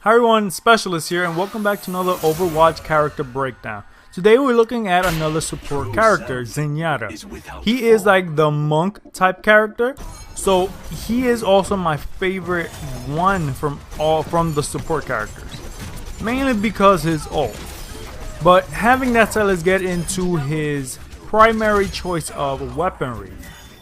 Hi everyone, Specialist here, and welcome back to another Overwatch character breakdown. Today we're looking at another support character, Zenyatta. He is like the monk type character, so he is also my favorite one from the support characters. Mainly because his ult. But having that said, let's get into his primary choice of weaponry.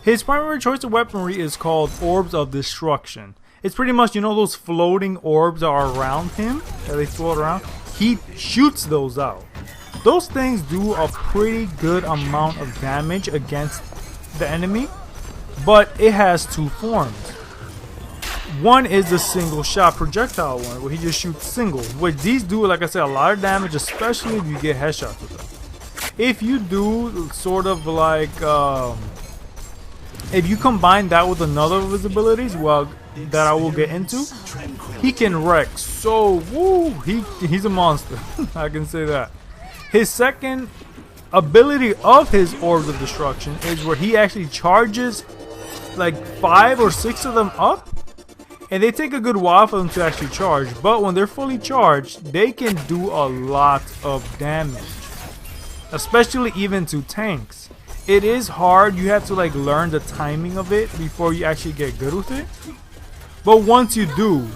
His primary choice of weaponry is called Orbs of Destruction. It's pretty much, you know, those floating orbs that are around him, that they float around. He shoots those out. Those things do a pretty good amount of damage against the enemy, but it has two forms. One is the single shot projectile one, where he just shoots single. Which these do, like I said, a lot of damage, especially if you get headshots with them. If you do sort of like, if you combine that with another of his abilities, well, that I will get into, he can wreck. So, woo, he's a monster. I can say that. His second ability of his Orbs of Destruction is where he actually charges like 5 or 6 of them up, and they take a good while for them to actually charge, but when they're fully charged, they can do a lot of damage, especially even to tanks. It is hard. You have to like learn the timing of it before you actually get good with it. But once you do,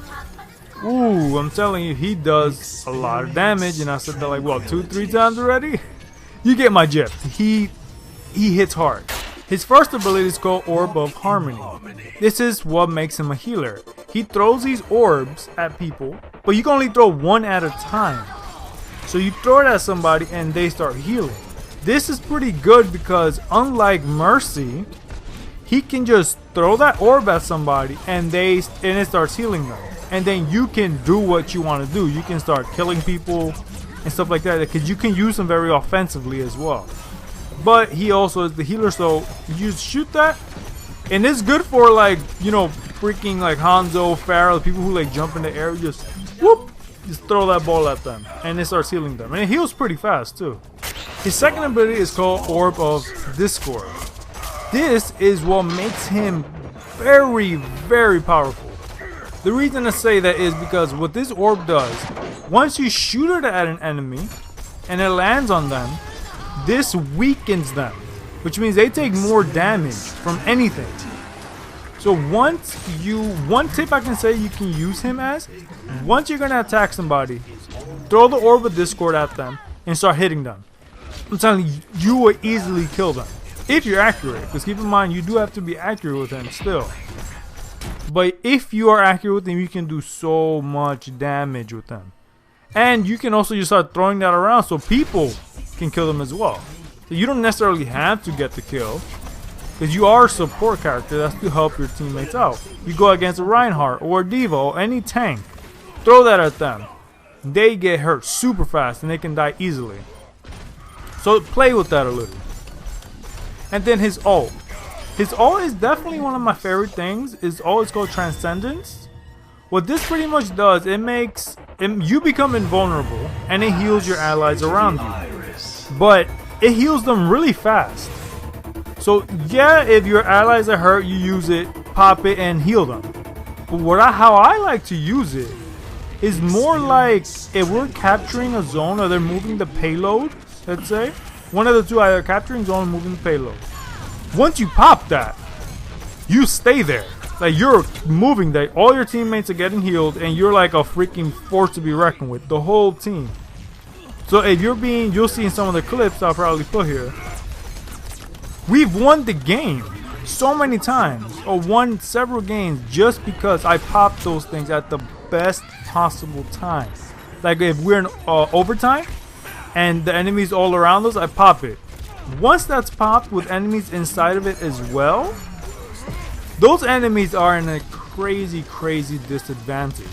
ooh, I'm telling you, he does a lot of damage. And I said that like, what, 2-3 times already? You get my drift. He hits hard. His first ability is called Orb of Harmony. This is what makes him a healer. He throws these orbs at people, but you can only throw one at a time. So you throw it at somebody and they start healing. This is pretty good because unlike Mercy, he can just throw that orb at somebody and it starts healing them. And then you can do what you want to do. You can start killing people and stuff like that, because you can use him very offensively as well. But he also is the healer, so you just shoot that. And it's good for, like, you know, freaking like Hanzo, Pharah, people who like jump in the air, just whoop, just throw that ball at them and it starts healing them. And it heals pretty fast too. His second ability is called Orb of Discord. This is what makes him very, very powerful. The reason I say that is because what this orb does, once you shoot it at an enemy and it lands on them, this weakens them, which means they take more damage from anything. So one tip I can say you can use him as, once you're gonna attack somebody, throw the Orb of Discord at them and start hitting them. I'm telling you, you will easily kill them if you're accurate, because keep in mind you do have to be accurate with him still. But if you are accurate with him, you can do so much damage with them. And you can also just start throwing that around so people can kill them as well. So you don't necessarily have to get the kill, because you are a support character. That's to help your teammates out. You go against a Reinhardt or a D.Va or any tank, throw that at them. They get hurt super fast and they can die easily. So play with that a little. And then his ult. His ult is definitely one of my favorite things. His ult is called Transcendence. What this pretty much does, it makes you become invulnerable and it heals your allies around you. But it heals them really fast. So yeah, if your allies are hurt, you use it, pop it, and heal them. But how I like to use it is more like if we're capturing a zone or they're moving the payload, let's say. One of the two, either capturing zone or moving the payload. Once you pop that, you stay there. Like, you're moving there. All your teammates are getting healed and you're like a freaking force to be reckoned with. The whole team. So if you'll see in some of the clips I'll probably put here. We've won the game so many times, or won several games, just because I popped those things at the best possible time. Like if we're in overtime and the enemies all around us, I pop it. Once that's popped with enemies inside of it as well, those enemies are in a crazy, crazy disadvantage.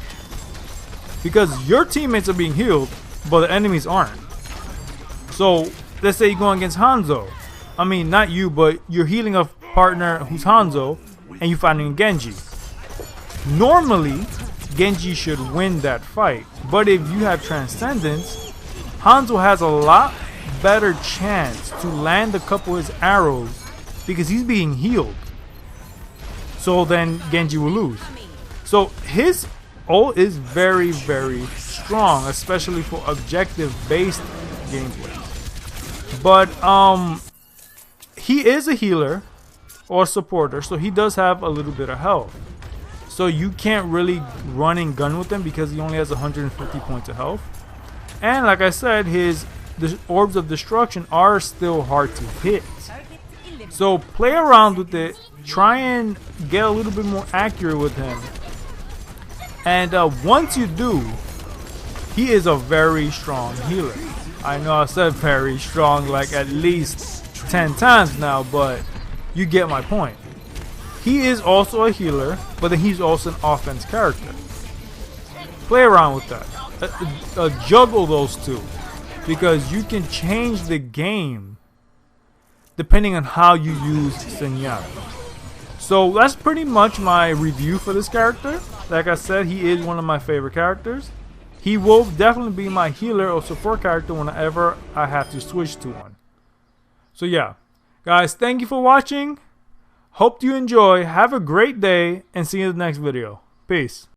Because your teammates are being healed, but the enemies aren't. So let's say you're going against Hanzo. I mean, not you, but you're healing a partner who's Hanzo, and you're fighting Genji. Normally, Genji should win that fight. But if you have Transcendence, Hanzo has a lot better chance to land a couple of his arrows because he's being healed. So then Genji will lose. So his ult is very, very strong, especially for objective-based gameplay. But he is a healer or supporter, so he does have a little bit of health. So you can't really run and gun with him because he only has 150 points of health. And like I said, the Orbs of Destruction are still hard to hit. So play around with it, try and get a little bit more accurate with him. And once you do, he is a very strong healer. I know I said very strong like at least 10 times now, but you get my point. He is also a healer, but then he's also an offense character. Play around with that. Juggle those two, because you can change the game depending on how you use Zenyatta. So that's pretty much my review for this character. Like I said, he is one of my favorite characters. He will definitely be my healer or support character whenever I have to switch to one. So yeah, guys, thank you for watching. Hope you enjoy. Have a great day and see you in the next video. Peace.